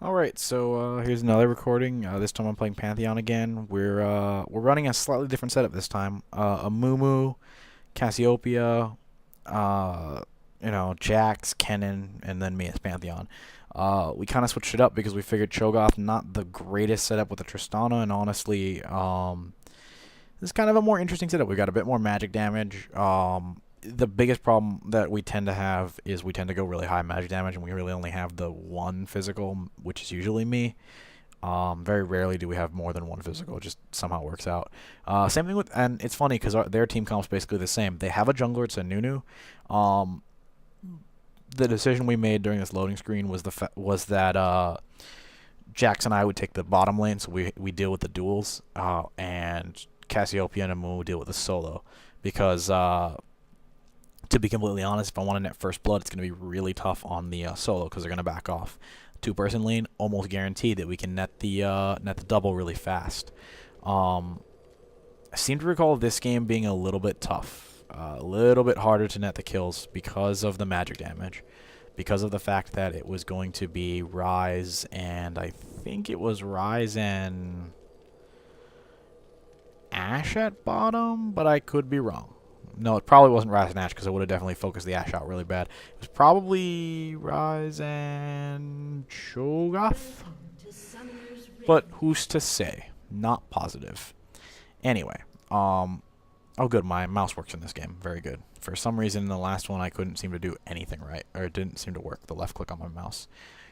Alright, so here's another recording. This time I'm playing Pantheon again. We're running a slightly different setup this time. A Mumu, Cassiopeia, Jax, Kennen, and then me as Pantheon. We kind of switched it up because we figured Cho'Gath not the greatest setup with the Tristana, and honestly, this is kind of a more interesting setup. We got a bit more magic damage. The biggest problem that we tend to have is we tend to go really high magic damage, and we really only have the one physical, which is usually me. Very rarely do we have more than one physical. It just somehow works out. Same thing with, and it's funny because their team comp's basically the same. They have a jungler, it's a Nunu. The decision we made during this loading screen was that Jax and I would take the bottom lane, so we deal with the duels, and Cassiopeia and Amu deal with the solo, because to be completely honest, if I want to net first blood, it's going to be really tough on the solo because they're going to back off. Two-person lane, almost guaranteed that we can net the double really fast. I seem to recall this game being a little bit tough, a little bit harder to net the kills because of the magic damage, because of the fact that it was going to be Rise, and I think it was Rise and Ashe at bottom, but I could be wrong. No, it probably wasn't Rise and Ashe because it would have definitely focused the Ashe out really bad. It was probably Rise and Cho'Gath, but who's to say? Not positive. Anyway, oh good, my mouse works in this game. Very good. For some reason in the last one I couldn't seem to do anything right, or it didn't seem to work, the left click on my mouse.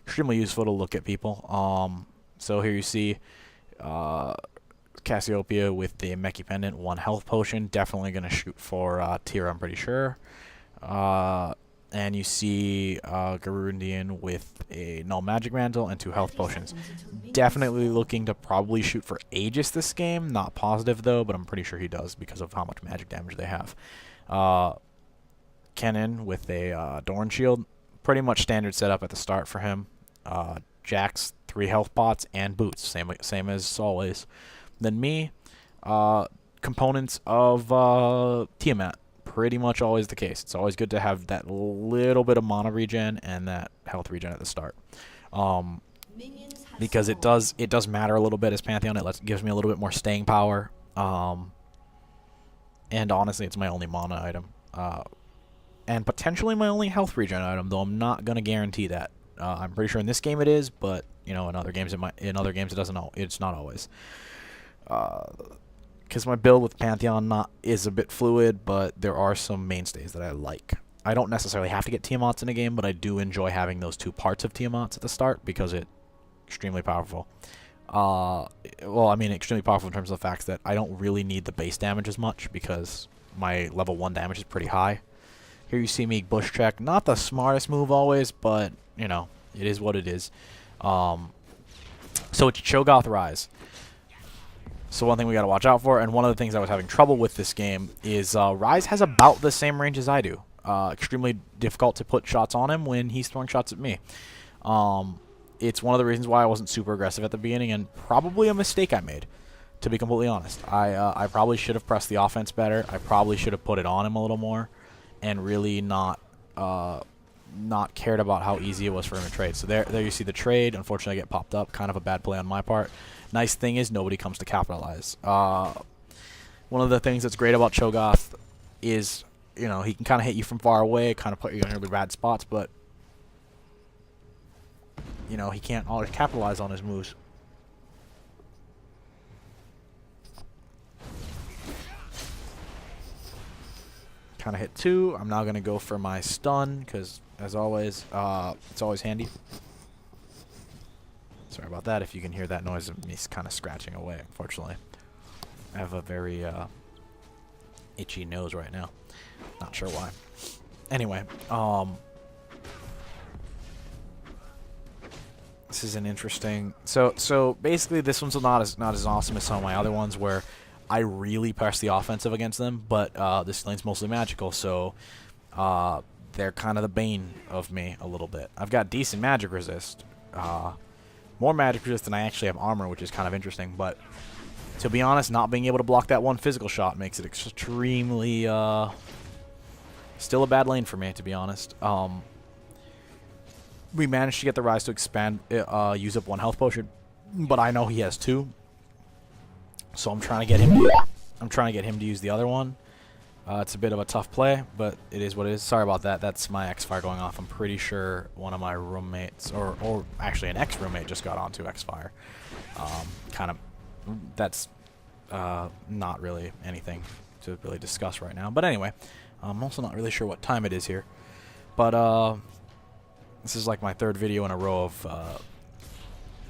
Extremely useful to look at people. So here you see Cassiopeia with the Meki Pendant, 1 health potion. Definitely going to shoot for Tira, I'm pretty sure. And you see Garundian with a Null Magic Mantle and 2 health potions. Definitely looking to probably shoot for Aegis this game. Not positive though, but I'm pretty sure he does because of how much magic damage they have. Kennen with a Dorn Shield. Pretty much standard setup at the start for him. Jax, 3 health pots and boots. Same as always. Then me, components of Tiamat. Pretty much always the case. It's always good to have that little bit of mana regen and that health regen at the start, because it does matter a little bit as Pantheon. It gives me a little bit more staying power, and honestly, it's my only mana item, and potentially my only health regen item. Though I'm not gonna guarantee that. I'm pretty sure in this game it is, but in other games it doesn't. It's not always. Because my build with Pantheon is a bit fluid, but there are some mainstays that I like. I don't necessarily have to get Tiamats in a game, but I do enjoy having those 2 parts of Tiamats at the start because it's extremely powerful. Well, I mean extremely powerful in terms of the fact that I don't really need the base damage as much because my level 1 damage is pretty high. Here you see me bush check. Not the smartest move always, but, it is what it is. So it's Cho'Gath Rise. So one thing we got to watch out for, and one of the things I was having trouble with this game, is Rise has about the same range as I do. Extremely difficult to put shots on him when he's throwing shots at me. It's one of the reasons why I wasn't super aggressive at the beginning, and probably a mistake I made, to be completely honest. I probably should have pressed the offense better. I probably should have put it on him a little more, and really not cared about how easy it was for him to trade. So there you see the trade. Unfortunately, I get popped up. Kind of a bad play on my part. Nice thing is nobody comes to capitalize. One of the things that's great about Cho'Gath is, he can kind of hit you from far away, kind of put you in really bad spots, but, he can't always capitalize on his moves. Kind of hit 2. I'm now going to go for my stun, because, as always, it's always handy. Sorry about that if you can hear that noise of me kind of scratching away, unfortunately. I have a very itchy nose right now. Not sure why. Anyway, this is an interesting... So basically this one's not as awesome as some of my other ones where I really press the offensive against them, but this lane's mostly magical, so they're kind of the bane of me a little bit. I've got decent magic resist. More magic resist than I actually have armor, which is kind of interesting, but to be honest, not being able to block that one physical shot makes it extremely, still a bad lane for me, to be honest. We managed to get the Rise to expand, use up 1 health potion, but I know he has 2, so I'm trying to get him. I'm trying to get him to use the other one. It's a bit of a tough play, but it is what it is. Sorry about that. That's my X-Fire going off. I'm pretty sure one of my roommates, or actually an ex-roommate, just got onto X-Fire. Kind of, that's not really anything to really discuss right now. But anyway, I'm also not really sure what time it is here. But this is like my 3rd video in a row of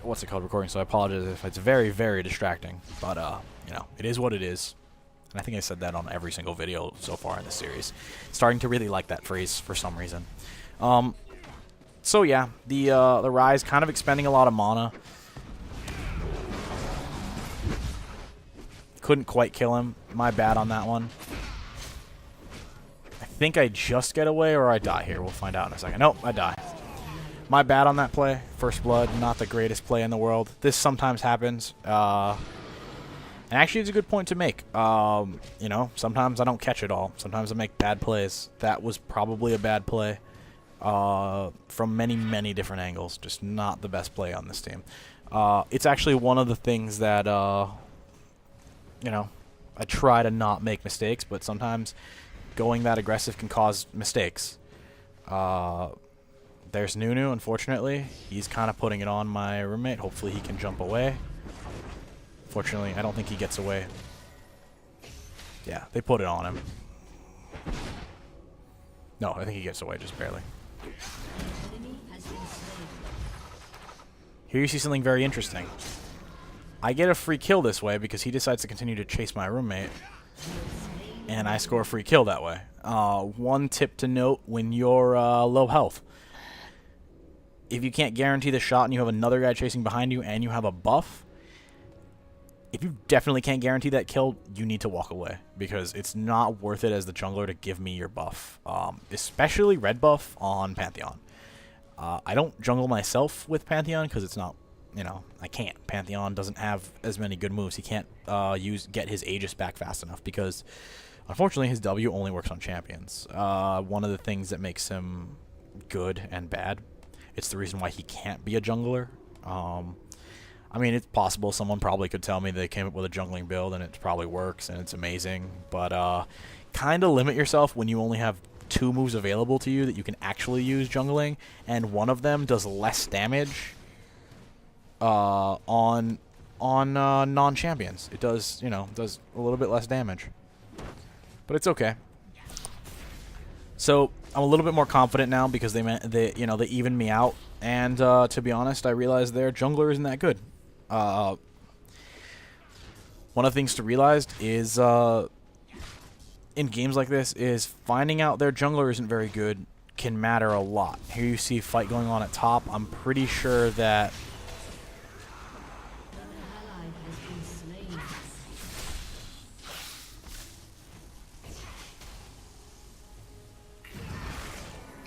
what's it called, recording. So I apologize if it's very, very distracting. But you know, it is what it is. And I think I said that on every single video so far in the series. Starting to really like that phrase for some reason. So yeah, the Rise kind of expending a lot of mana. Couldn't quite kill him. My bad on that one. I think I just get away or I die here. We'll find out in a second. Nope, I die. My bad on that play. First blood, not the greatest play in the world. This sometimes happens. And actually, it's a good point to make. You know, sometimes I don't catch it all. Sometimes I make bad plays. That was probably a bad play from many, many different angles. Just not the best play on this team. It's actually one of the things that, you know, I try to not make mistakes, but sometimes going that aggressive can cause mistakes. There's Nunu, unfortunately. He's kind of putting it on my roommate. Hopefully he can jump away. Fortunately, I don't think he gets away. Yeah, they put it on him. No, I think he gets away just barely. Here you see something very interesting. I get a free kill this way because he decides to continue to chase my roommate. And I score a free kill that way. One tip to note when you're low health. If you can't guarantee the shot and you have another guy chasing behind you and you have a buff, if you definitely can't guarantee that kill, you need to walk away because it's not worth it as the jungler to give me your buff, especially red buff on Pantheon. I don't jungle myself with Pantheon because it's not, you know, I can't. Pantheon doesn't have as many good moves. He can't get his Aegis back fast enough because, unfortunately, his W only works on champions. One of the things that makes him good and bad. It's the reason why he can't be a jungler. I mean, it's possible someone probably could tell me they came up with a jungling build and it probably works and it's amazing. But kind of limit yourself when you only have 2 moves available to you that you can actually use jungling, and one of them does less damage on non-champions. It does, you know, does a little bit less damage. But it's okay. So I'm a little bit more confident now because they evened me out, and to be honest, I realized their jungler isn't that good. One of the things to realize is in games like this is finding out their jungler isn't very good can matter a lot. Here you see a fight going on at top. I'm pretty sure that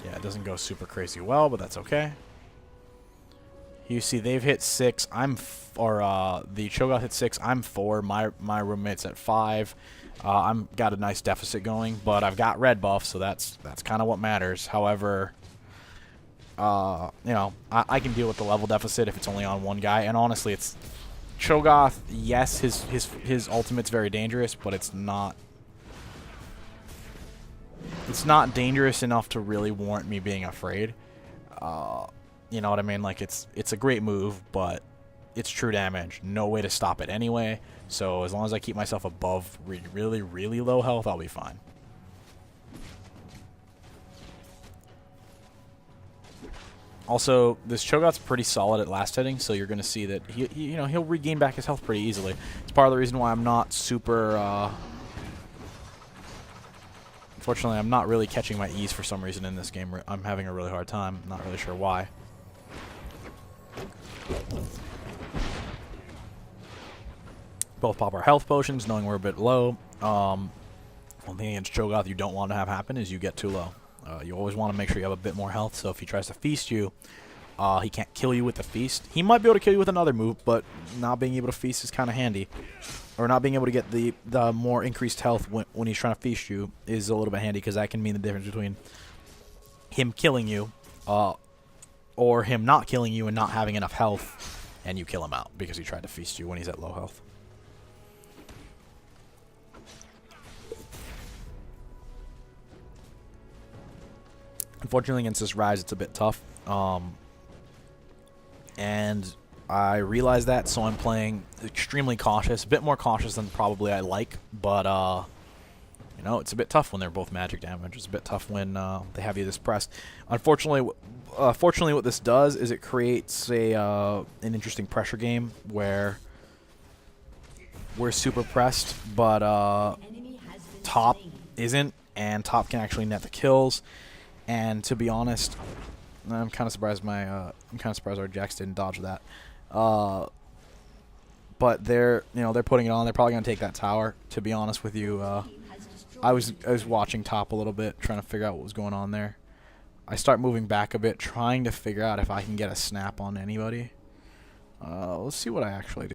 it doesn't go super crazy well, but that's okay. You see they've hit 6. The Cho'Gath hit 6. I'm 4. My roommate's at 5. I'm got a nice deficit going, but I've got red buff, so that's kind of what matters. However, you know, I can deal with the level deficit if it's only on one guy. And honestly, it's Cho'Gath. Yes, his ultimate's very dangerous, but it's not dangerous enough to really warrant me being afraid. You know what I mean? Like, it's a great move, but it's true damage. No way to stop it anyway. So as long as I keep myself above really, really low health, I'll be fine. Also, this Cho'Gath's pretty solid at last hitting, so you're going to see that he'll regain back his health pretty easily. It's part of the reason why I'm not super... Unfortunately, I'm not really catching my E's for some reason in this game. I'm having a really hard time. Not really sure why. Both pop our health potions, knowing we're a bit low. One thing against Cho'Gath you don't want to have happen is you get too low. You always want to make sure you have a bit more health, so if he tries to feast you, he can't kill you with the feast. He might be able to kill you with another move, but not being able to feast is kind of handy. Or not being able to get the more increased health when he's trying to feast you is a little bit handy, because that can mean the difference between him killing you or him not killing you and not having enough health, and you kill him out because he tried to feast you when he's at low health. Unfortunately, against this Rise, it's a bit tough. And I realize that, so I'm playing extremely cautious. A bit more cautious than probably I like, but, you know, it's a bit tough when they're both magic damage. It's a bit tough when they have you this pressed. Unfortunately, fortunately, what this does is it creates an interesting pressure game where we're super pressed, but top isn't, and top can actually net the kills. And to be honest, I'm kind of surprised our Jax didn't dodge that. But they're putting it on. They're probably gonna take that tower. To be honest with you, I was watching top a little bit, trying to figure out what was going on there. I start moving back a bit, trying to figure out if I can get a snap on anybody. Let's see what I actually do.